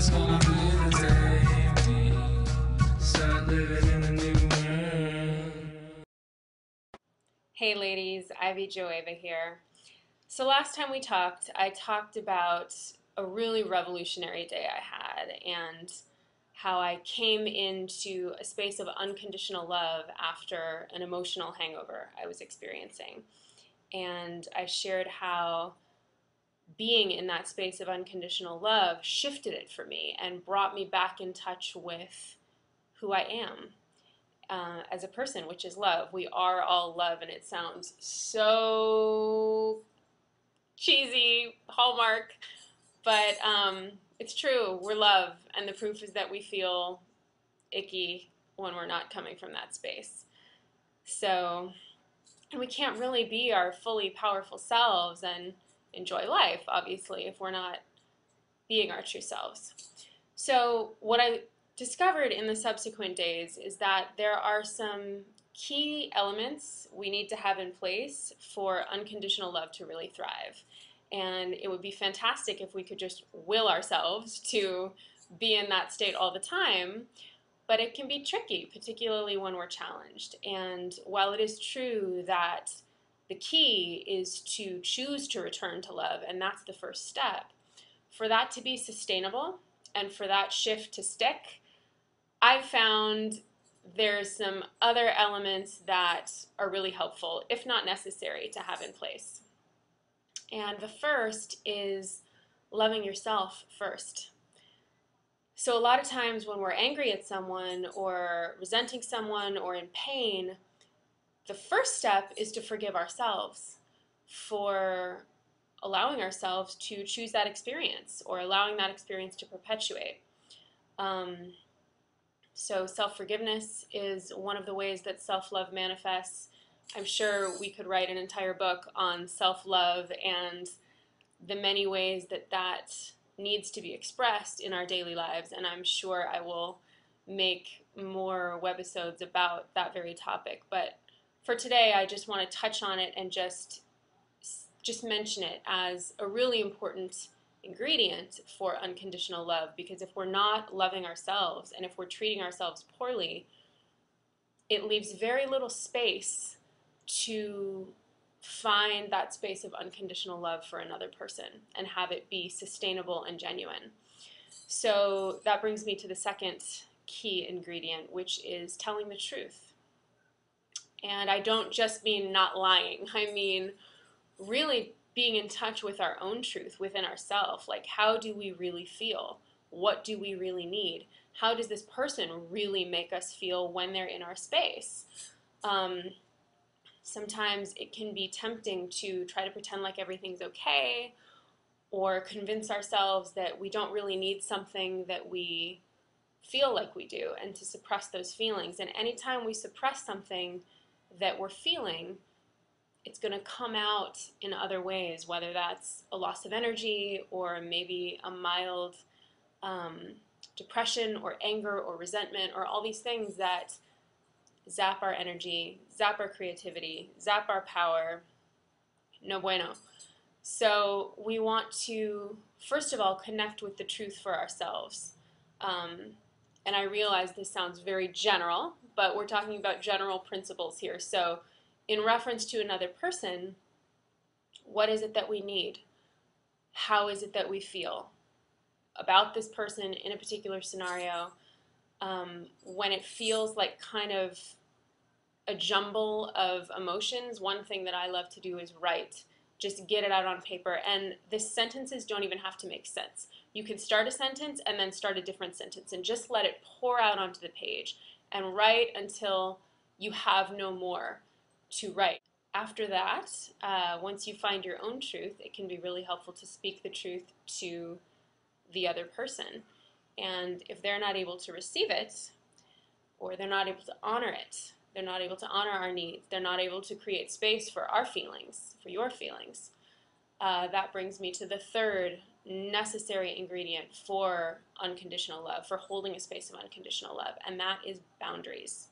it's gonna be the day we start living in a new world. Hey ladies, Ivy Joeva here. So last time we talked, I talked about a really revolutionary day I had and how I came into a space of unconditional love after an emotional hangover I was experiencing. And I shared how being in that space of unconditional love shifted it for me and brought me back in touch with who I am as a person, which is love. We are all love, and it sounds so cheesy, Hallmark, but it's true. We're love, and the proof is that we feel icky when we're not coming from that space. So, and we can't really be our fully powerful selves and enjoy life, obviously, if we're not being our true selves. So what I discovered in the subsequent days is that there are some key elements we need to have in place for unconditional love to really thrive. And it would be fantastic if we could just will ourselves to be in that state all the time, but it can be tricky, particularly when we're challenged. And while it is true that the key is to choose to return to love, and that's the first step, for that to be sustainable and for that shift to stick, I've found there's some other elements that are really helpful, if not necessary, to have in place. And the first is loving yourself first. So a lot of times when we're angry at someone or resenting someone or in pain, the first step is to forgive ourselves for allowing ourselves to choose that experience or allowing that experience to perpetuate. So self-forgiveness is one of the ways that self-love manifests. I'm sure we could write an entire book on self-love and the many ways that that needs to be expressed in our daily lives, and I'm sure I will make more webisodes about that very topic. But for today, I just want to touch on it and just mention it as a really important ingredient for unconditional love, because if we're not loving ourselves and if we're treating ourselves poorly, it leaves very little space to find that space of unconditional love for another person and have it be sustainable and genuine. So that brings me to the second key ingredient, which is telling the truth. And I don't just mean not lying, I mean really being in touch with our own truth within ourselves. Like, how do we really feel? What do we really need? How does this person really make us feel when they're in our space? Sometimes it can be tempting to try to pretend like everything's okay or convince ourselves that we don't really need something that we feel like we do, and to suppress those feelings. And anytime we suppress something that we're feeling, it's going to come out in other ways, whether that's a loss of energy or maybe a mild depression or anger or resentment or all these things that zap our energy, zap our creativity, zap our power. No bueno. So we want to, first of all, connect with the truth for ourselves. And I realize this sounds very general, but we're talking about general principles here. So in reference to another person, what is it that we need? How is it that we feel about this person in a particular scenario? When it feels like kind of a jumble of emotions, one thing that I love to do is write. Just get it out on paper. And the sentences don't even have to make sense. You can start a sentence and then start a different sentence and just let it pour out onto the page and write until you have no more to write. After that, once you find your own truth, it can be really helpful to speak the truth to the other person. And if they're not able to receive it, or they're not able to honor it, they're not able to honor our needs, they're not able to create space for our feelings, for your feelings, that brings me to the third necessary ingredient for unconditional love, for holding a space of unconditional love, and that is boundaries.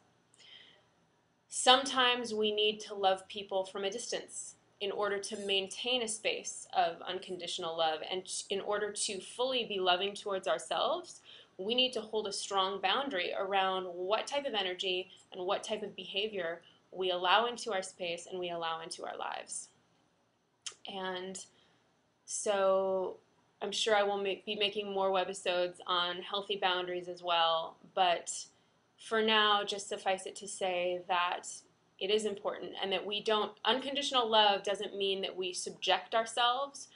Sometimes we need to love people from a distance, in order to maintain a space of unconditional love and in order to fully be loving towards ourselves, we need to hold a strong boundary around what type of energy and what type of behavior we allow into our space and we allow into our lives. And so I'm sure I will be making more webisodes on healthy boundaries as well, but for now, just suffice it to say that it is important and that we don't, unconditional love doesn't mean that we subject ourselves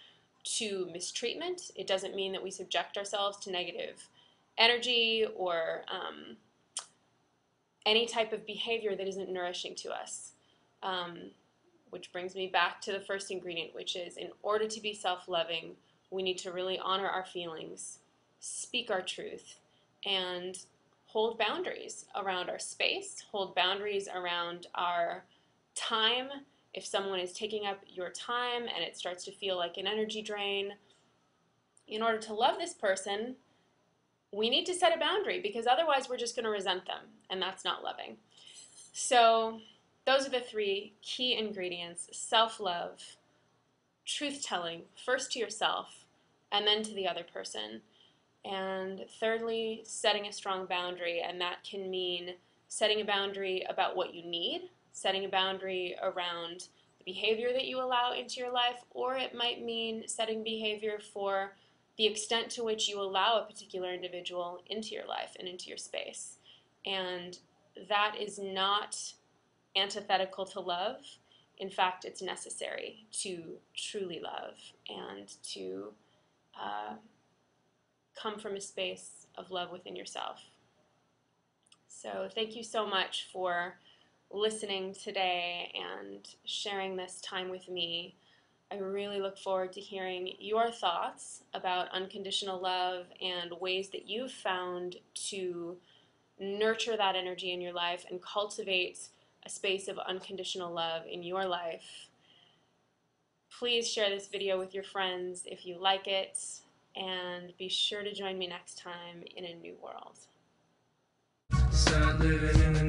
to mistreatment. It doesn't mean that we subject ourselves to negative energy or any type of behavior that isn't nourishing to us. Which brings me back to the first ingredient, which is in order to be self-loving, we need to really honor our feelings, speak our truth, and hold boundaries around our space, hold boundaries around our time. If someone is taking up your time and it starts to feel like an energy drain, in order to love this person, we need to set a boundary because otherwise we're just going to resent them, and that's not loving. So those are the three key ingredients: self-love, truth-telling, first to yourself and then to the other person. And thirdly, setting a strong boundary, and that can mean setting a boundary about what you need, setting a boundary around the behavior that you allow into your life, or it might mean setting behavior for the extent to which you allow a particular individual into your life and into your space. And that is not antithetical to love. In fact, it's necessary to truly love and to come from a space of love within yourself. So thank you so much for listening today and sharing this time with me. I really look forward to hearing your thoughts about unconditional love and ways that you've found to nurture that energy in your life and cultivate a space of unconditional love in your life. Please share this video with your friends if you like it, and be sure to join me next time in a new world. Start living in the